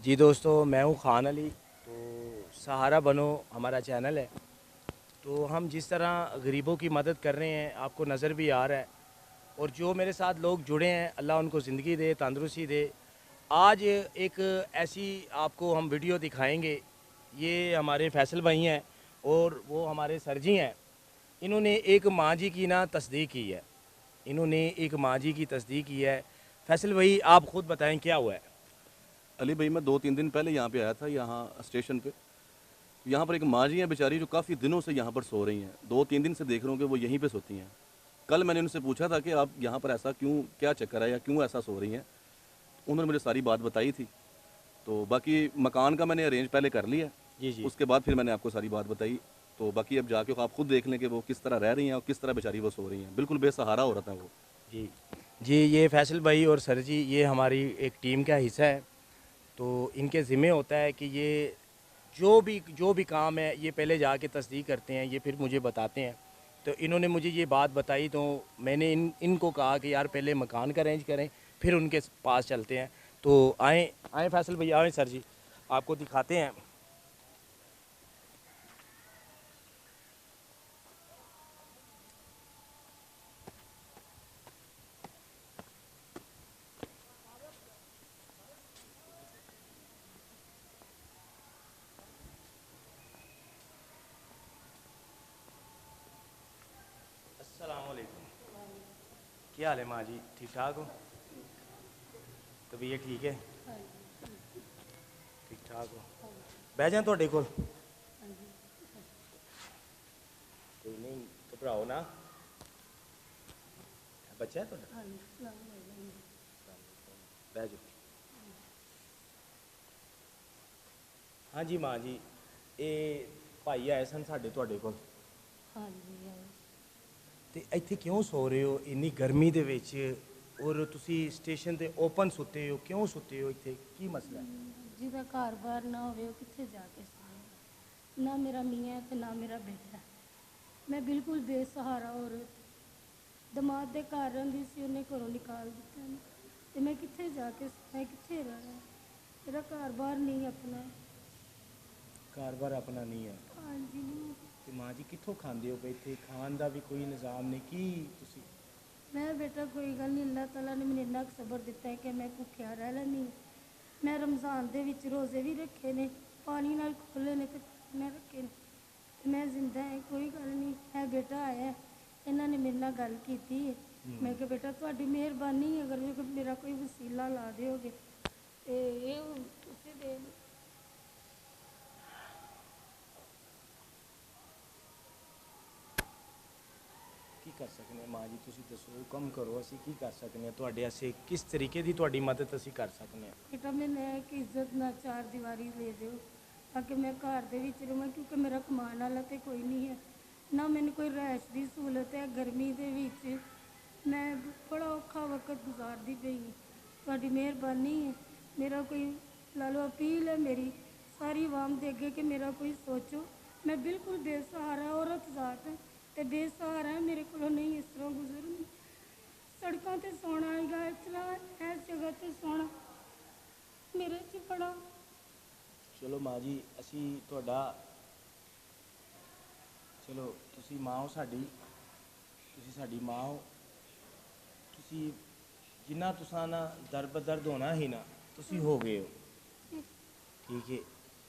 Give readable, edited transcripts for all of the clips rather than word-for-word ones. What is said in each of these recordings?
जी दोस्तों, मैं हूँ खान अली। तो सहारा बनो हमारा चैनल है। तो हम जिस तरह गरीबों की मदद कर रहे हैं आपको नज़र भी आ रहा है, और जो मेरे साथ लोग जुड़े हैं अल्लाह उनको ज़िंदगी दे, तंदुरुस्ती दे। आज एक ऐसी आपको हम वीडियो दिखाएंगे। ये हमारे फैसल भाई हैं और वो हमारे सर जी हैं। इन्होंने एक माँ जी की ना तस्दीक की है। इन्होंने एक माँ जी की तस्दीक की है। फैसल भाई आप ख़ुद बताएं क्या हुआ है। अली भाई, मैं 2-3 दिन पहले यहाँ पे आया था, यहाँ स्टेशन पे। यहाँ पर एक माँ जी हैं बेचारी, जो काफ़ी दिनों से यहाँ पर सो रही हैं। 2-3 दिन से देख रहा हूँ कि वो यहीं पे सोती हैं। कल मैंने उनसे पूछा था कि आप यहाँ पर ऐसा क्यों, क्या चक्कर है या क्यों ऐसा सो रही हैं। उन्होंने मुझे सारी बात बताई थी। तो बाकी मकान का मैंने अरेंज पहले कर लिया। जी जी उसके बाद फिर मैंने आपको सारी बात बताई। तो बाकी अब जाके आप खुद देख लें कि वो किस तरह रह रही हैं और किस तरह बेचारी वो सो रही हैं। बिल्कुल बेसहारा हो रहा था वो। जी जी, ये फैसल भाई और सर जी ये हमारी एक टीम का हिस्सा है। तो इनके ज़िम्मे होता है कि ये जो भी काम है ये पहले जाके तस्दीक करते हैं, ये फिर मुझे बताते हैं। तो इन्होंने मुझे ये बात बताई तो मैंने इनको कहा कि यार पहले मकान का अरेंज करें, फिर उनके पास चलते हैं। तो आए आए फैसल भैया, आए सर जी, आपको दिखाते हैं। अस्सलाम वालेकुम। क्या हाल है माँ जी, ठीक ठाक हो? तबीयत ठीक है? ठीक ठाक हो? बह जाए ਤੁਹਾਡੇ ਕੋਲ? कोई नहीं, घबराओ ना। बच्चा है ਤੁਹਾਡਾ? ਬਹਿ ਜਾਓ। ਹਾਂਜੀ ਮਾਂ ਜੀ, ਇਹ ਭਾਈ ਆਏ ਸਨ ਸਾਡੇ ਤੁਹਾਡੇ ਕੋਲ। ਹਾਂਜੀ ਤੇ ਇੱਥੇ ਕਿਉਂ ਸੋ ਰਹੇ ਹੋ ਇੰਨੀ ਗਰਮੀ ਦੇ ਵਿੱਚ? ਔਰ ਤੁਸੀਂ ਸਟੇਸ਼ਨ ਤੇ ਓਪਨ ਸੁੱਤੇ ਹੋ, ਕਿਉਂ ਸੁੱਤੇ ਹੋ ਇੱਥੇ? ਕੀ ਮਸਲਾ ਹੈ? ਜਿਹਦਾ ਘਰ-ਬਾਰ ਨਾ ਹੋਵੇ ਉਹ ਕਿੱਥੇ ਜਾ ਕੇ ਸੋਏ। ਨਾ ਮੇਰਾ ਮੀਆਂ ਤੇ ਨਾ ਮੇਰਾ ਬੇਟਾ। ਮੈਂ ਬਿਲਕੁਲ ਬੇਸਹਾਰਾ ਔਰਤ। ਦਮਾਦ ਦੇ ਘਰ ਰਹਿੰਦੀ ਸੀ, ਉਹਨੇ ਘਰੋਂ ਨਿਕਾਲ ਦਿੱਤਾ ਮੈਨੂੰ। ਤੇ ਮੈਂ ਕਿੱਥੇ ਜਾ ਕੇ ਸੋਇਆ, ਕਿੱਥੇ ਰਹਿਣਾ। ਮੇਰਾ ਘਰ-ਬਾਰ ਨਹੀਂ ਆਪਣਾ। ਘਰ-ਬਾਰ ਆਪਣਾ ਨਹੀਂ ਹੈ ਹਾਂਜੀ ਨਹੀਂ। ਤੇ ਮਾਂ ਜੀ ਕਿੱਥੋਂ ਖਾਂਦੇ ਹੋ ਪਏ? ਇੱਥੇ ਖਾਣ ਦਾ ਵੀ ਕੋਈ ਨਿਜ਼ਾਮ ਨਹੀਂ ਕੀ ਤੁਸੀਂ? ਮੈਂ ਬੇਟਾ ਕੋਈ ਗੱਲ ਨਹੀਂ, ਅੱਲਾਹ ਤਾਲਾ ਨੇ ਮੈਨੂੰ ਇੰਨਾ ਕੁ ਸਬਰ ਦਿੱਤਾ ਹੈ ਕਿ ਮੈਂ ਭੁੱਖਿਆ ਰਹਿ ਲੈਂਦੀ ਹਾਂ। ਮੈਂ ਰਮਜ਼ਾਨ ਦੇ ਵਿੱਚ ਰੋਜ਼ੇ ਵੀ ਰੱਖੇ ਨੇ, ਪਾਣੀ ਨਾਲ ਖੋਲ੍ਹੇ ਨੇ ਤੇ ਮੈਂ ਰੱਖੇ ਨੇ। ਤੇ ਮੈਂ ਜ਼ਿੰਦਾ ਹੈ, ਕੋਈ ਗੱਲ ਨਹੀਂ। ਇਹ ਬੇਟਾ ਆਇਆ, ਇਹਨਾਂ ਨੇ ਮੇਰੇ ਨਾਲ ਗੱਲ ਕੀਤੀ ਹੈ। ਮੈਂ ਕਿਹਾ ਬੇਟਾ ਤੁਹਾਡੀ ਮਿਹਰਬਾਨੀ, ਅਗਰ ਮੇਰਾ ਕੋਈ ਵਸੀਲਾ ਲਾ ਦਿਓਗੇ ਤੇ ਇਹ ਤੁਸੀਂ ਦੇ। ਕੀ ਕਰ ਸਕਦੇ ਹਾਂ ਮਾਂ ਜੀ, ਤੁਸੀਂ ਦੱਸੋ, ਹੁਕਮ ਕਰੋ, ਅਸੀਂ ਕੀ ਕਰ ਸਕਦੇ ਹਾਂ ਤੁਹਾਡੇ ਵਾਸਤੇ? ਕਿਸ ਤਰੀਕੇ ਦੀ ਤੁਹਾਡੀ ਮਦਦ ਅਸੀਂ ਕਰ ਸਕਦੇ ਹਾਂ? ਬੇਟਾ ਮੈਨੂੰ ਇਹ ਕਿ ਇੱਜ਼ਤ ਨਾਲ ਚਾਰ ਦੀਵਾਰੀ ਦੇ ਦਿਓ ਤਾਂ ਕਿ ਮੈਂ ਘਰ ਦੇ ਵਿੱਚ ਰਹਾਂ, ਕਿਉਂਕਿ ਮੇਰਾ ਕਮਾਉਣ ਵਾਲਾ ਤੇ ਕੋਈ ਨਹੀਂ ਹੈ। ਨਾ ਮੈਨੂੰ ਕੋਈ ਰਿਹਾਇਸ਼ ਦੀ ਸਹੂਲਤ ਹੈ। ਗਰਮੀ ਦੇ ਵਿੱਚ ਮੈਂ ਬੜਾ ਔਖਾ ਵਕਤ ਗੁਜ਼ਾਰਦੀ ਪਈ ਹਾਂ। ਤੁਹਾਡੀ ਮਿਹਰਬਾਨੀ ਹੈ। ਮੇਰਾ ਕੋਈ ਲਾ ਲਓ ਅਪੀਲ ਹੈ ਮੇਰੀ ਸਾਰੀ ਆਵਾਮ ਦੇ ਅੱਗੇ ਕਿ ਮੇਰਾ ਕੋਈ ਸੋਚੋ। ਮੈਂ ਬਿਲਕੁਲ ਬੇਸਹਾਰਾ ਔਰਤ ਜ਼ਾਤ ਹਾਂ ਤੇ ਬੇਸਹਾਰਾ ਹੈ। ਮੇਰੇ ਕੋਲੋਂ ਨਹੀਂ ਇਸ ਤਰ੍ਹਾਂ ਗੁਜ਼ਰਨਾ। ਸੜਕਾਂ ਤੇ ਸੌਣਾ ਹੈਗਾ, ਇਸ ਜਗ੍ਹਾ ਤੇ ਸੌਣਾ ਮੇਰੇ 'ਚ ਬੜਾ। ਚਲੋ ਮਾਂ ਜੀ, ਅਸੀਂ ਤੁਹਾਡਾ, ਚਲੋ ਤੁਸੀਂ ਮਾਂ ਹੋ ਸਾਡੀ, ਤੁਸੀਂ ਸਾਡੀ ਮਾਂ ਹੋ। ਤੁਸੀਂ ਜਿੰਨਾ ਤੁਸਾਂ ਨਾ ਦਰਬਦਰਦ ਹੋਣਾ ਹੀ ਨਾ, ਤੁਸੀਂ ਹੋ ਗਏ ਹੋ। ਠੀਕ ਹੈ,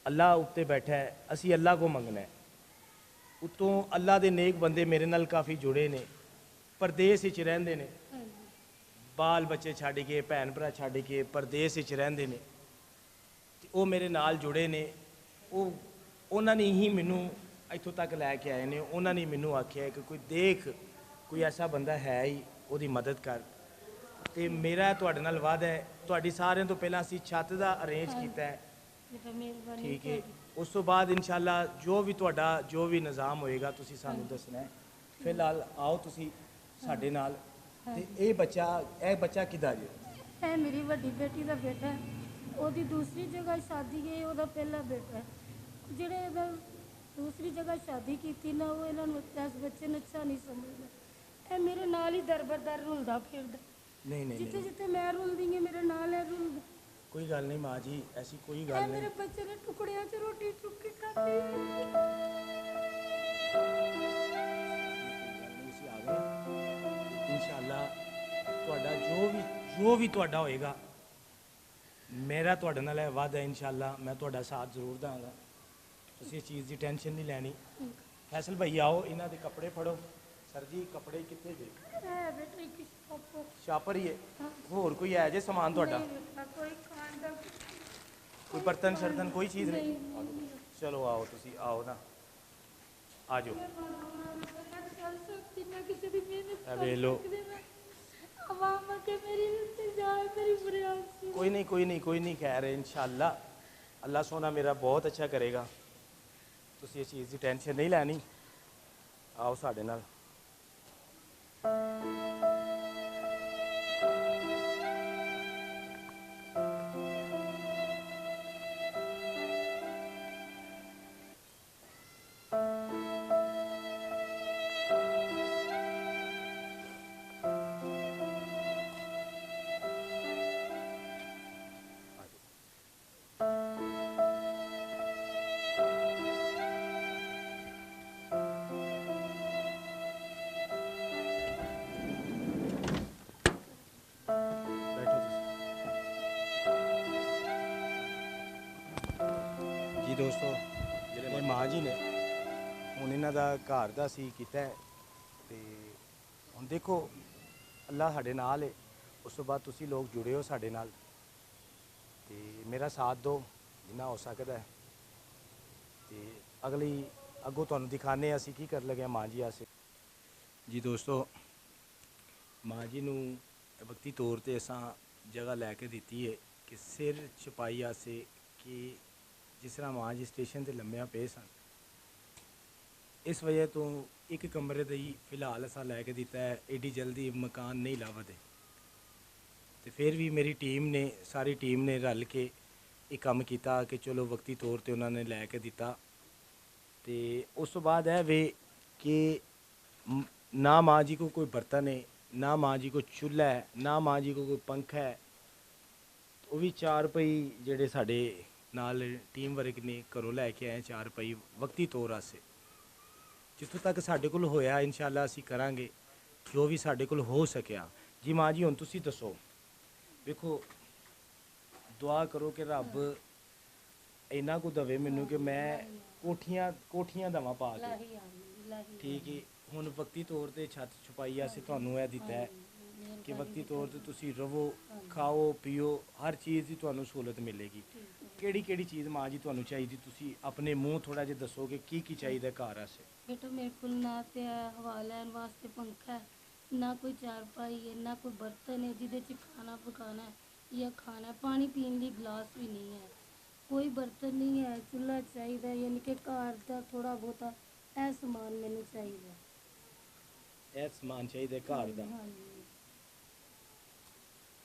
ਅੱਲਾ ਉੱਤੇ ਬੈਠਾ ਹੈ, ਅਸੀਂ ਅੱਲਾ ਕੋ ਮੰਗਣਾ ਹੈ। ਉੱਤੋਂ ਅੱਲਾ ਦੇ ਨੇਕ ਬੰਦੇ ਮੇਰੇ ਨਾਲ ਕਾਫੀ ਜੁੜੇ ਨੇ, ਪਰਦੇਸ ਵਿੱਚ ਰਹਿੰਦੇ ਨੇ, ਬਾਲ ਬੱਚੇ ਛੱਡ ਕੇ, ਭੈਣ ਭਰਾ ਛੱਡ ਕੇ ਪਰਦੇਸ ਵਿੱਚ ਰਹਿੰਦੇ ਨੇ। ਤੇ ਉਹ ਮੇਰੇ ਨਾਲ ਜੁੜੇ ਨੇ। ਉਹਨਾਂ ਨੇ ਹੀ ਮੈਨੂੰ ਇੱਥੋਂ ਤੱਕ ਲੈ ਕੇ ਆਏ ਨੇ। ਉਹਨਾਂ ਨੇ ਮੈਨੂੰ ਆਖਿਆ ਕਿ ਕੋਈ ਦੇਖ, ਕੋਈ ਐਸਾ ਬੰਦਾ ਹੈ ਹੀ, ਉਹਦੀ ਮਦਦ ਕਰ। ਤੇ ਮੇਰਾ ਤੁਹਾਡੇ ਨਾਲ ਵਾਅਦਾ ਹੈ, ਤੁਹਾਡੀ ਸਾਰਿਆਂ ਤੋਂ ਪਹਿਲਾਂ ਅਸੀਂ ਛੱਤ ਦਾ ਅਰੇਂਜ ਕੀਤਾ ਹੈ। ਬੇਟਾ ਮਿਹਰਬਾਨੀ ਠੀਕ ਹੈ, ਤੁਹਾਡੀ। ਉਸ ਤੋਂ ਬਾਅਦ ਇਨਸ਼ਾਅੱਲਾ ਜੋ ਵੀ ਤੁਹਾਡਾ ਜੋ ਵੀ ਨਿਜ਼ਾਮ ਹੋਏਗਾ ਤੁਸੀਂ ਸਾਨੂੰ ਦੱਸਣਾ ਹੈ। ਫਿਲਹਾਲ ਆਓ ਤੁਸੀਂ ਸਾਡੇ ਨਾਲ। ਤੇ ਇਹ ਬੱਚਾ ਕਿੱਦਾਂ ਜੀ? ਇਹ ਮੇਰੀ ਵੱਡੀ ਬੇਟੀ ਦਾ ਬੇਟਾ ਹੈ। ਉਹਦੀ ਦੂਸਰੀ ਜਗ੍ਹਾ ਸ਼ਾਦੀ ਹੈ, ਉਹਦਾ ਪਹਿਲਾ ਬੇਟਾ ਹੈ। ਜਿਹੜੇ ਇਹਦਾ ਦੂਸਰੀ ਜਗ੍ਹਾ ਸ਼ਾਦੀ ਕੀਤੀ ਨਾ, ਉਹ ਇਹਨਾਂ ਨੂੰ ਇਸ ਬੱਚੇ ਨੂੰ ਅੱਛਾ ਨਹੀਂ ਸਮਝਦਾ। ਇਹ ਮੇਰੇ ਨਾਲ ਹੀ ਦਰ ਬਰ ਦਰ ਰੁਲਦਾ ਫਿਰਦਾ। ਨਹੀਂ ਨਹੀਂ ਜਿੱਥੇ ਨਹੀਂ ਜਿੱਥੇ ਮੈਂ ਰੁਲਦੀ ਹਾਂ ਮੇਰੇ ਨਾਲ ਇਹ ਰੁਲਦਾ। कोई गल नहीं माँ जी, ऐसी कोई ਇਹ गल ਮੇਰੇ नहीं। ਬੱਚੇ ਨੇ ਟੁਕੜਿਆਂ 'ਚ ਰੋਟੀ ਚੁੱਕ ਕੇ ਖਾਧੀ ਹੈ। ਅਸੀਂ ਆ ਗਏ ਹਾਂ। ਇਨਸ਼ਾਅੱਲਾ ਤੁਹਾਡਾ ਜੋ ਵੀ ਤੁਹਾਡਾ ਹੋਏਗਾ, ਮੇਰਾ ਤੁਹਾਡੇ ਨਾਲ ਇਹ ਵਾਅਦਾ ਹੈ, ਇਨਸ਼ਾਅੱਲਾ ਮੈਂ ਤੁਹਾਡਾ ਸਾਥ ਜ਼ਰੂਰ ਦਾਂਗਾ। ਤੁਸੀਂ ਇਸ ਚੀਜ਼ ਦੀ ਟੈਨਸ਼ਨ ਨਹੀਂ ਲੈਣੀ। ਫੈਸਲ ਭਾਈ ਆਓ, ਇਹਨਾਂ ਦੇ ਕੱਪੜੇ ਫੜੋ। ਸਰ ਜੀ ਕੱਪੜੇ ਕਿੱਥੇ ਜੇ? ਹੈ ਬੇਟੇ ਕਿ ਪਾਪਾ ਛਾਪਰ ਹੀ ਹੈ। ਹੋਰ ਕੋਈ ਹੈ ਜੇ ਸਮਾਨ ਤੁਹਾਡਾ? ਕੋਈ ਖਾਣ ਦਾ ਕੋਈ ਬਰਤਨ ਸ਼ਰਤਨ ਕੋਈ ਚੀਜ਼ ਨਹੀਂ? ਨਹੀਂ। ਚਲੋ ਆਓ, ਤੁਸੀਂ ਆਓ ਨਾ, ਆ ਜਾਓ। ਮੈਂ ਚੱਲ ਸਕਦੀ ਨਾ ਕਿਸੇ ਦੀ ਮਿਹਨਤ ਇਹ ਵੇਖ ਲਓ। ਆਵਾਮ ਕੇ ਮੇਰੀ ਇੰਤਜ਼ਾਰ ਮੇਰੀ ਫਰਿਆਦ ਸੁਣ। कोई नहीं खैर है इंशाल्लाह, अल्लाह सोना मेरा बहुत अच्छा करेगा। तुसी इस चीज़ की टेंशन नहीं लैनी। आओ साढ़े नाल। बैठो तुसी। जी दोस्तों, ਜਿਹੜੇ ਮਾਂ ਜੀ ਨੇ ਹੁਣ ਇਹਨਾਂ ਦਾ ਘਰ ਦਾ ਸੀ ਕੀਤਾ ਹੈ ਤੇ ਹੁਣ ਦੇਖੋ ਅੱਲਾ ਸਾਡੇ ਨਾਲ ਹੈ। ਉਸ ਤੋਂ ਬਾਅਦ ਤੁਸੀਂ ਲੋਕ ਜੁੜੇ ਹੋ ਸਾਡੇ ਨਾਲ ਤੇ ਮੇਰਾ ਸਾਥ ਦਿਓ ਜਿੰਨਾ ਹੋ ਸਕਦਾ ਹੈ ਤੇ ਅੱਗੋਂ ਤੁਹਾਨੂੰ ਦਿਖਾਣੇ ਅਸੀਂ ਕੀ ਕਰ ਲਗੇ ਮਾਂ ਜੀ ਆਸੇ। ਜੀ ਦੋਸਤੋ, ਮਾਂ ਜੀ ਨੂੰ ਵਕਤੀ ਤੌਰ ਤੇ ਅਸਾਂ ਜਗ੍ਹਾ ਲੈ ਕੇ ਦਿੱਤੀ ਹੈ ਕਿ ਸਿਰ ਛਪਾਈ ਆਸੇ ਕਿ ਜਿਸ ਤਰ੍ਹਾਂ ਮਾਂ ਜੀ ਸਟੇਸ਼ਨ ਤੇ ਲੰਮਿਆਂ ਪਏ ਸਨ, ਇਸ ਵਜ੍ਹਾ ਤੋਂ ਇੱਕ ਕਮਰੇ ਦਾ ਹੀ ਫਿਲਹਾਲ ਅਸਾਂ ਲੈ ਕੇ ਦਿੱਤਾ ਹੈ। ਏਡੀ ਜਲਦੀ ਮਕਾਨ ਨਹੀਂ ਲੱਭਦੇ ਤੇ ਫਿਰ ਵੀ ਮੇਰੀ ਟੀਮ ਨੇ, ਸਾਰੀ ਟੀਮ ਨੇ ਰਲ ਕੇ ਇਹ ਕੰਮ ਕੀਤਾ ਕਿ ਚਲੋ ਵਕਤੀ ਤੌਰ ਤੇ ਉਹਨਾਂ ਨੇ ਲੈ ਕੇ ਦਿੱਤਾ। ਤੇ ਉਸ ਤੋਂ ਬਾਅਦ ਇਹ ਵੇ ਕਿ ਨਾ ਮਾਂ ਜੀ को कोई बर्तन है, ना माँ जी को चूल्हा है, ना माँ जी को कोई पंखा है। ਉਹ ਵੀ 4 ਪਈ ਜਿਹੜੇ ਸਾਡੇ ਨਾਲ ਟੀਮ ਵਰਕ ਨੇ ਘਰੋਂ ਲੈ ਕੇ ਆਏ 4 ਪਈ ਵਕਤੀ ਤੌਰ ਆਸੇ। ਜਿੱਥੋਂ ਤੱਕ ਸਾਡੇ ਕੋਲ ਹੋਇਆ ਇਨਸ਼ਾਅੱਲਾ ਅਸੀਂ ਕਰਾਂਗੇ ਜੋ ਵੀ ਸਾਡੇ ਕੋਲ ਹੋ ਸਕਿਆ। ਜੀ ਮਾਂ ਜੀ ਹੁਣ ਤੁਸੀਂ ਦੱਸੋ। ਵੇਖੋ ਦੁਆ ਕਰੋ ਕਿ ਰੱਬ ਇੰਨਾ ਕੁ ਦਵੇ ਮੈਨੂੰ ਕਿ ਮੈਂ ਕੋਠੀਆਂ ਦਵਾਂ ਪਾ ਕੇ। ਠੀਕ ਹੈ, ਹੁਣ ਵਕਤੀ ਤੌਰ ਤੇ ਛੱਤ ਛੁਪਾਈ ਅਸੀਂ ਤੁਹਾਨੂੰ ਇਹ ਦਿੱਤਾ ਹੈ ਕਿ ਵਕਤੀ ਤੌਰ ਤੇ ਤੁਸੀਂ ਰਵੋ, ਖਾਓ ਪੀਓ, ਹਰ ਚੀਜ਼ ਦੀ ਤੁਹਾਨੂੰ ਸਹੂਲਤ ਮਿਲੇਗੀ। ਕਿਹੜੀ ਚੀਜ਼ ਮਾਂ ਜੀ ਤੁਹਾਨੂੰ ਚਾਹੀਦੀ, ਤੁਸੀਂ ਆਪਣੇ ਮੂੰਹ ਥੋੜਾ ਜਿਹਾ ਦੱਸੋ ਕਿ ਕੀ ਚਾਹੀਦਾ ਘਰ ਆਸੇ। ਬੇਟਾ ਮੇਰੇ ਕੋਲ ਨਾ ਤੇ ਹਵਾ ਲੈਣ ਵਾਸਤੇ ਪੰਖਾ ਹੈ, ਨਾ ਕੋਈ ਚਾਰਪਾਈ ਹੈ, ਨਾ ਕੋਈ ਬਰਤਨ ਹੈ ਜਿਹਦੇ 'ਚ ਖਾਣਾ ਪਕਾਣਾ ਹੈ ਜਾਂ ਖਾਣਾ ਹੈ। ਪਾਣੀ ਪੀਣ ਲਈ ਗਲਾਸ ਵੀ ਨਹੀਂ ਹੈ, ਕੋਈ ਬਰਤਨ ਨਹੀਂ ਹੈ। ਚੁੱਲ੍ਹਾ ਚਾਹੀਦਾ, ਯਾਨੀ ਕਿ ਘਰ ਦਾ ਥੋੜਾ ਬਹੁਤਾ ਇਹ ਸਮਾਨ ਮੈਨੂੰ ਚਾਹੀਦਾ। ਇਹ ਸਮਾਨ ਚਾਹੀਦਾ ਘਰ ਦਾ। ਹਾਂਜੀ।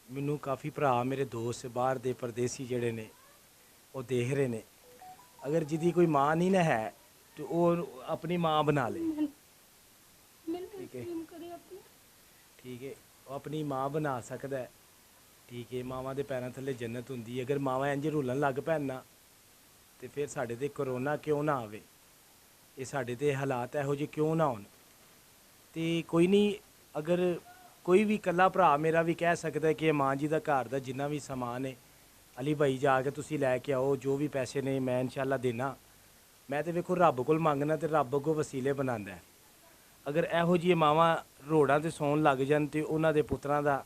ਮੈਨੂੰ ਕਾਫੀ ਭਰਾ ਮੇਰੇ ਦੋਸਤ ਬਾਹਰ ਦੇ ਪਰਦੇਸੀ ਜਿਹੜੇ ਨੇ ਉਹ ਦੇਖ ਰਹੇ ਨੇ, ਅਗਰ ਜਿਹਦੀ ਕੋਈ ਮਾਂ ਨਹੀਂ ਨਾ ਹੈ ਤੇ ਉਹ ਆਪਣੀ ਮਾਂ ਬਣਾ ਲੇ। ਮੈਨੂੰ ਠੀਕ ਹੈ। ਯਕੀਨ ਕਰੇ ਆਪਣੀ। ਠੀਕ ਹੈ, ਉਹ ਆਪਣੀ ਮਾਂ ਬਣਾ ਸਕਦਾ ਹੈ। ਠੀਕ ਹੈ, ਮਾਵਾਂ ਦੇ ਪੈਰਾਂ ਥੱਲੇ ਜੰਨਤ ਹੁੰਦੀ ਹੈ। ਅਗਰ ਮਾਵਾਂ ਇੰਝ ਰੁਲਣ ਲੱਗ ਪੈਣ ਨਾ ਤੇ ਫਿਰ ਸਾਡੇ ਤੇ ਕਰੋਨਾ ਕਿਉਂ ਨਾ ਆਵੇ, ਇਹ ਸਾਡੇ ਤੇ ਹਾਲਾਤ ਇਹੋ ਜਿਹੇ ਕਿਉਂ ਨਾ ਹੋਣ। ਤੇ ਕੋਈ ਨਹੀਂ, ਅਗਰ ਕੋਈ ਵੀ ਇਕੱਲਾ ਭਰਾ ਮੇਰਾ ਵੀ ਕਹਿ ਸਕਦਾ ਕਿ ਮਾਂ ਜੀ ਦਾ ਘਰ ਦਾ ਜਿੰਨਾ ਵੀ ਸਮਾਨ ਹੈ ਅਲੀ ਭਾਈ ਜਾ ਕੇ ਤੁਸੀਂ ਲੈ ਕੇ ਆਓ, ਜੋ ਵੀ ਪੈਸੇ ਨੇ ਮੈਂ ਇਨਸ਼ਾਅੱਲਾ ਦੇਣਾ। ਮੈਂ ਤੇ ਵੇਖੋ ਰੱਬ ਕੋਲ ਮੰਗਣਾ ਤੇ ਰੱਬ ਅੱਗੋਂ ਵਸੀਲੇ ਬਣਾਉਂਦਾ। ਅਗਰ ਇਹੋ ਜਿਹੀ ਮਾਵਾਂ ਰੋਡਾਂ ਤੇ ਸੌਣ ਲੱਗ ਜਾਣ ਤੇ ਉਹਨਾਂ ਦੇ ਪੁੱਤਰਾਂ ਦਾ,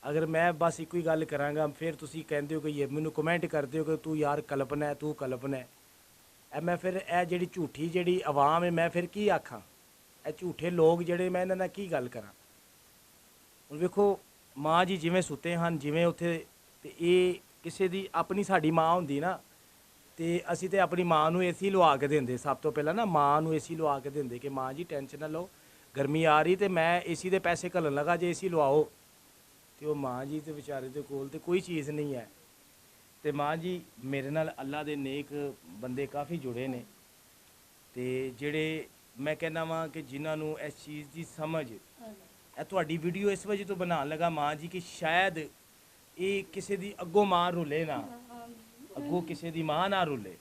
ਅਗਰ ਮੈਂ ਬਸ ਇੱਕੋ ਹੀ ਗੱਲ ਕਰਾਂਗਾ ਫਿਰ ਤੁਸੀਂ ਕਹਿੰਦੇ ਹੋ ਕਿ ਇਹ ਮੈਨੂੰ ਕਮੈਂਟ ਕਰਦੇ ਹੋ ਕਿ ਤੂੰ ਯਾਰ ਕਲਪਨਾ ਹੈ, ਤੂੰ ਕਲਪਨਾ ਹੈ। ਇਹ ਮੈਂ ਫਿਰ ਇਹ ਜਿਹੜੀ ਝੂਠੀ ਜਿਹੜੀ ਆਵਾਮ ਹੈ ਮੈਂ ਫਿਰ ਕੀ ਆਖਾਂ, ਇਹ ਝੂਠੇ ਲੋਕ ਜਿਹੜੇ ਮੈਂ ਇਹਨਾਂ ਨਾਲ ਕੀ ਗੱਲ ਕਰਾਂ। ਹੁਣ ਵੇਖੋ ਮਾਂ ਜੀ ਜਿਵੇਂ ਸੁੱਤੇ ਹਨ, ਜਿਵੇਂ ਉੱਥੇ, ਤੇ ਇਹ ਕਿਸੇ ਦੀ ਆਪਣੀ ਸਾਡੀ ਮਾਂ ਹੁੰਦੀ ਨਾ ਤੇ ਅਸੀਂ ਤੇ ਆਪਣੀ ਮਾਂ ਨੂੰ ਏਸੀ ਲਵਾ ਕੇ ਦਿੰਦੇ। ਸਭ ਤੋਂ ਪਹਿਲਾਂ ਨਾ ਮਾਂ ਨੂੰ ਏਸੀ ਲਵਾ ਕੇ ਦਿੰਦੇ ਕਿ ਮਾਂ ਜੀ ਟੈਨਸ਼ਨ ਨਾ ਲਓ, ਗਰਮੀ ਆ ਰਹੀ ਤੇ ਮੈਂ ਏਸੀ ਦੇ ਪੈਸੇ ਘੱਲਣ ਲਗਾ, ਜੇ ਏਸੀ ਲਵਾਓ। ਤੇ ਉਹ ਮਾਂ ਜੀ ਤੇ ਵਿਚਾਰੇ ਦੇ ਕੋਲ ਤੇ ਕੋਈ ਚੀਜ਼ ਨਹੀਂ ਹੈ। ਤੇ ਮਾਂ ਜੀ ਮੇਰੇ ਨਾਲ ਅੱਲਾ ਦੇ ਨੇਕ ਬੰਦੇ ਕਾਫੀ ਜੁੜੇ ਨੇ ਤੇ ਜਿਹੜੇ ਮੈਂ ਕਹਿੰਦਾ ਵਾਂ ਕਿ ਜਿਨ੍ਹਾਂ ਨੂੰ ਇਸ ਚੀਜ਼ ਦੀ ਸਮਝ, ਇਹ ਤੁਹਾਡੀ ਵੀਡੀਓ ਇਸ ਵਜ੍ਹਾ ਤੋਂ ਬਣਾਉਣ ਲੱਗਾ ਮਾਂ ਜੀ ਕਿ ਸ਼ਾਇਦ ਇਹ ਕਿਸੇ ਦੀ ਅੱਗੋਂ ਮਾਂ ਰੁਲੇ ਨਾ, ਅੱਗੋਂ ਕਿਸੇ ਦੀ ਮਾਂ ਨਾ ਰੁਲੇ,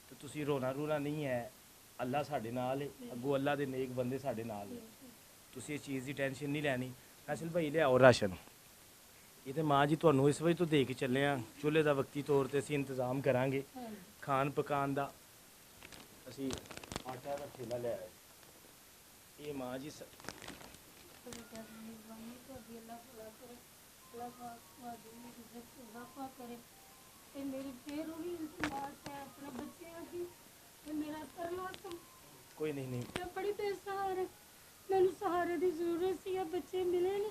ਤੇ ਤੁਸੀਂ ਰੋਣਾ ਰੂਣਾ ਨਹੀਂ ਹੈ। ਅੱਲਾ ਸਾਡੇ ਨਾਲ ਹੈ, ਅੱਗੋਂ ਅੱਲਾ ਦੇ ਨੇਕ ਬੰਦੇ ਸਾਡੇ ਨਾਲ ਨੇ। ਤੁਸੀਂ ਇਸ ਚੀਜ਼ ਦੀ ਟੈਨਸ਼ਨ ਨਹੀਂ ਲੈਣੀ। ਫੈਸਲ ਭਾਈ ਲਿਆਓ ਰਾਸ਼ਨ। ਇਹ ਤੇ ਮਾਂ ਜੀ ਤੁਹਾਨੂੰ ਇਸ ਵਜ੍ਹਾ ਤੋਂ ਦੇ ਕੇ ਚੱਲੇ ਆ, ਚੁੱਲ੍ਹੇ ਦਾ ਵਕਤੀ ਤੌਰ ਤੇ ਅਸੀਂ ਇੰਤਜ਼ਾਮ ਕਰਾਂਗੇ ਖਾਣ ਪਕਾਉਣ ਦਾ। ਅਸੀਂ ਆਟਾ ਦਾ ਠੇਲਾ ਲਿਆ ਹੈ। ਇਹ ਮਾਂ ਜੀ ਤੇ ਮੇਰੀ ਫੇਰ ਉਹ ਵੀ ਇਲਤਮਾਸ ਹੈ ਆਪਣੇ ਬੱਚਿਆਂ ਦੀ ਤੇ ਮੇਰਾ ਕਰਨਾ ਸਮ ਕੋਈ ਨਹੀਂ ਮੈਂ ਬੜੀ ਬੇਸਹਾਰਾ, ਮੈਨੂੰ ਸਹਾਰੇ ਦੀ ਜ਼ਰੂਰਤ ਸੀ। ਆ ਬੱਚੇ ਮਿਲੇ ਨੇ,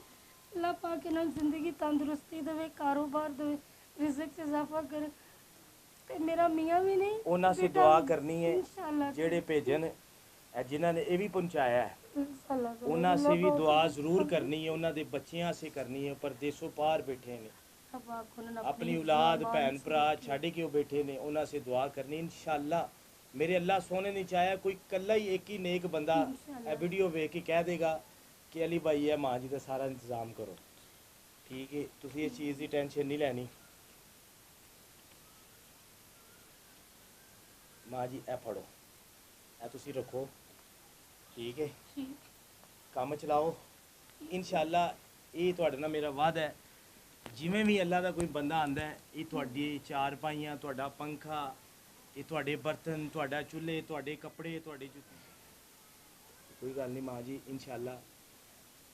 ਅੱਲਾਹ ਪਾਕ ਇਹਨਾਂ ਨੂੰ ਜ਼ਿੰਦਗੀ ਤੰਦਰੁਸਤੀ ਦੇਵੇ, ਕਾਰੋਬਾਰ ਦੇਵੇ, ਰਿਜ਼ਕ 'ਚ ਇਜ਼ਾਫਾ ਕਰੇ। ਤੇ ਮੇਰਾ ਮੀਆਂ ਵੀ ਨਹੀਂ, ਉਹਨਾਂ ਸੇ ਬੇਟਾ ਦੁਆ ਵੀ। ਕਰਨੀ ਹੈ इंशाल्लाह ਜਿਹੜੇ ਭੇਜਣ ਇਹ ਜਿਨ੍ਹਾਂ ਨੇ ਇਹ ਵੀ ਪਹੁੰਚਾਇਆ ਹੈ, इंशाल्लाह करो। ਉਹਨਾਂ ਸੇ ਵੀ अल्लाह ਦੁਆ ਜ਼ਰੂਰ ਕਰਨੀ ਹੈ, ਉਹਨਾਂ ਦੇ ਬੱਚਿਆਂ ਸੇ ਕਰਨੀ ਹੈ। ਪਰਦੇਸੋਂ ਪਾਰ ਬੈਠੇ ਨੇ, पाक उन्होंने ਆਪਣੀ अपनी ਔਲਾਦ ज़ुबान ਭੈਣ से ਭਰਾ ਛੱਡ ਕੇ ਉਹ ਬੈਠੇ ਨੇ, ਉਹਨਾਂ ਸੇ ਦੁਆ ਕਰਨੀ ਇਨਸ਼ਾਅੱਲਾ। ਮੇਰੇ ਅੱਲਾ ਸੋਹਣੇ ਨੇ ਚਾਹਿਆ ਕੋਈ ਕੱਲਾ ਹੀ ਇੱਕ ਹੀ ਨੇਕ ਬੰਦਾ ਇਹ ਵੀਡੀਓ ਵੇਖ ਕੇ ਕਹਿ ਦੇਗਾ ਕਿ ਅਲੀ ਭਾਈ ਹੈ ਮਾਂ ਜੀ ਦਾ ਸਾਰਾ ਇੰਤਜ਼ਾਮ ਕਰੋ। ਠੀਕ ਹੈ, ਤੁਸੀਂ ਇਸ ਚੀਜ਼ ਦੀ ਟੈਨਸ਼ਨ ਨਹੀਂ ਲੈਣੀ। ਮਾਂ ਜੀ ਇਹ ਫੜੋ, ਇਹ ਤੁਸੀਂ ਰੱਖੋ। ਠੀਕ ਹੈ, ठीक ਕੰਮ ਚਲਾਓ ਇਨਸ਼ਾਅੱਲਾ। ਇਹ ਤੁਹਾਡੇ ਨਾਲ ਮੇਰਾ ਵਾਅਦਾ ਹੈ, ਜਿਵੇਂ ਵੀ ਅੱਲਾ ਦਾ ਕੋਈ ਬੰਦਾ ਆਂਦਾ ਹੈ, ਇਹ ਤੁਹਾਡੀ ਚਾਰ ਪਾਈਆਂ, ਤੁਹਾਡਾ ਪੰਖਾ, ਇਹ ਤੁਹਾਡੇ ਬਰਤਨ, ਤੁਹਾਡਾ ਚੁੱਲ੍ਹੇ, ਤੁਹਾਡੇ ਕੱਪੜੇ, ਤੁਹਾਡੀ ਜੁੱਤੀ, ਕੋਈ ਗੱਲ ਨਹੀਂ ਮਾਂ ਜੀ ਇਨਸ਼ਾਅੱਲਾ।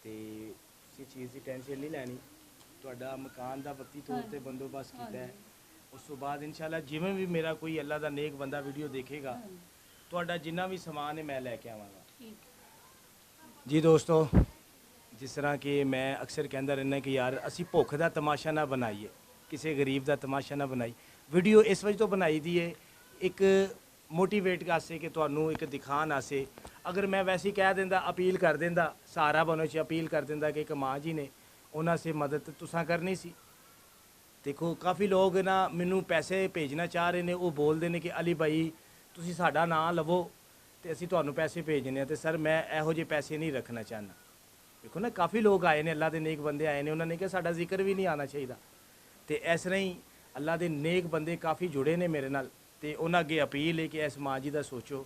ਤੇ ਤੁਸੀਂ ਚੀਜ਼ ਦੀ ਟੈਨਸ਼ਨ ਨਹੀਂ ਲੈਣੀ। ਤੁਹਾਡਾ ਮਕਾਨ ਦਾ ਵਕਤੀ ਤੌਰ ਤੇ ਬੰਦੋਬਸਤ ਕੀਤਾ ਹੈ। ਉਸ ਤੋਂ ਬਾਅਦ ਇਨਸ਼ਾਅੱਲਾ ਜਿਵੇਂ ਵੀ ਮੇਰਾ ਕੋਈ ਅੱਲਾ ਦਾ ਨੇਕ ਬੰਦਾ ਵੀਡੀਓ ਦੇਖੇਗਾ, ਤੁਹਾਡਾ ਜਿੰਨਾ ਵੀ ਸਮਾਨ ਹੈ ਮੈਂ ਲੈ ਕੇ ਆਵਾਂਗਾ। ठीक ਜੀ ਦੋਸਤੋ, ਜਿਸ ਤਰ੍ਹਾਂ ਕਿ ਮੈਂ ਅਕਸਰ ਕਹਿੰਦਾ ਰਹਿੰਦਾ ਕਿ ਯਾਰ ਅਸੀਂ ਭੁੱਖ ਦਾ ਤਮਾਸ਼ਾ ਨਾ ਬਣਾਈਏ, ਕਿਸੇ ਗਰੀਬ ਦਾ ਤਮਾਸ਼ਾ ਨਾ ਬਣਾਈ। ਵੀਡੀਓ ਇਸ ਵਜ੍ਹਾ ਤੋਂ ਬਣਾਈ ਦੀ ਹੈ ਇੱਕ ਮੋਟੀਵੇਟ ਵਾਸਤੇ ਕਿ ਤੁਹਾਨੂੰ ਇੱਕ ਦਿਖਾਉਣ ਵਾਸਤੇ। ਅਗਰ ਮੈਂ ਵੈਸੇ ਹੀ ਕਹਿ ਦਿੰਦਾ, ਅਪੀਲ ਕਰ ਦਿੰਦਾ, ਸਹਾਰਾ ਬਣੋ 'ਚ ਅਪੀਲ ਕਰ ਦਿੰਦਾ ਕਿ ਇੱਕ ਮਾਂ ਜੀ ਨੇ ਉਹਨਾਂ ਸੇ ਮਦਦ ਤੁਸੀਂ ਕਰਨੀ ਸੀ। ਦੇਖੋ ਕਾਫੀ ਲੋਕ ਨਾ ਮੈਨੂੰ ਪੈਸੇ ਭੇਜਣਾ ਚਾਹ ਰਹੇ ਨੇ, ਉਹ ਬੋਲਦੇ ਨੇ ਕਿ ਅਲੀ ਭਾਈ ਤੁਸੀਂ ਸਾਡਾ ਨਾਂ ਲਵੋ ਤੇ ਅਸੀਂ ਤੁਹਾਨੂੰ ਪੈਸੇ ਭੇਜਣੇ ਆ। ਤੇ ਸਰ ਮੈਂ ਇਹੋ ਜਿਹੇ ਪੈਸੇ ਨਹੀਂ ਰੱਖਣਾ ਚਾਹੁੰਦਾ। ਦੇਖੋ ਨਾ ਕਾਫੀ ਲੋਕ ਆਏ ਨੇ, ਅੱਲਾ ਦੇ ਨੇਕ ਬੰਦੇ ਆਏ ਨੇ, ਉਹਨਾਂ ਨੇ ਕਿਹਾ ਸਾਡਾ ਜ਼ਿਕਰ ਵੀ ਨਹੀਂ ਆਉਣਾ ਚਾਹੀਦਾ। ਤੇ ਇਸ ਤਰ੍ਹਾਂ ਹੀ ਅੱਲਾ ਦੇ ਨੇਕ ਬੰਦੇ ਕਾਫੀ ਜੁੜੇ ਨੇ ਮੇਰੇ ਨਾਲ, ਤੇ ਉਹਨਾਂ ਅੱਗੇ ਅਪੀਲ ਹੈ ਕਿ ਇਸ ਮਾਂ ਜੀ ਦਾ ਸੋਚੋ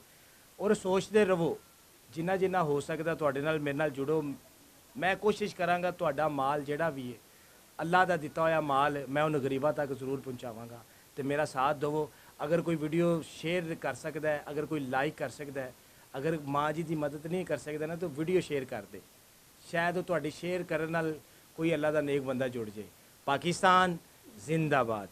ਔਰ ਸੋਚਦੇ ਰਹੋ। ਜਿੰਨਾ ਜਿੰਨਾ ਹੋ ਸਕਦਾ ਤੁਹਾਡੇ ਨਾਲ ਮੇਰੇ ਨਾਲ ਜੁੜੋ। ਮੈਂ ਕੋਸ਼ਿਸ਼ ਕਰਾਂਗਾ ਤੁਹਾਡਾ ਮਾਲ ਜਿਹੜਾ ਵੀ ਹੈ ਅੱਲਾ ਦਾ ਦਿੱਤਾ ਹੋਇਆ ਮਾਲ ਮੈਂ ਉਹਨੂੰ ਗਰੀਬਾਂ ਤੱਕ ਜ਼ਰੂਰ ਪਹੁੰਚਾਵਾਂਗਾ। ਤੇ ਮੇਰਾ ਸਾਥ ਦੇਵੋ। ਅਗਰ ਕੋਈ ਵੀਡੀਓ ਸ਼ੇਅਰ ਕਰ ਸਕਦਾ ਹੈ, ਅਗਰ ਕੋਈ ਲਾਈਕ ਕਰ ਸਕਦਾ ਹੈ, ਅਗਰ ਮਾਂ ਜੀ ਦੀ ਮਦਦ ਨਹੀਂ ਕਰ ਸਕਦਾ ਨਾ ਤਾਂ ਵੀਡੀਓ ਸ਼ੇਅਰ ਕਰ ਦੇ। ਸ਼ਾਇਦ ਉਹ ਤੁਹਾਡੀ ਸ਼ੇਅਰ ਕਰਨ ਨਾਲ ਕੋਈ ਅੱਲਾ ਦਾ ਨੇਕ ਬੰਦਾ ਜੁੜ ਜਾਏ। ਪਾਕਿਸਤਾਨ ਜ਼ਿੰਦਾਬਾਦ।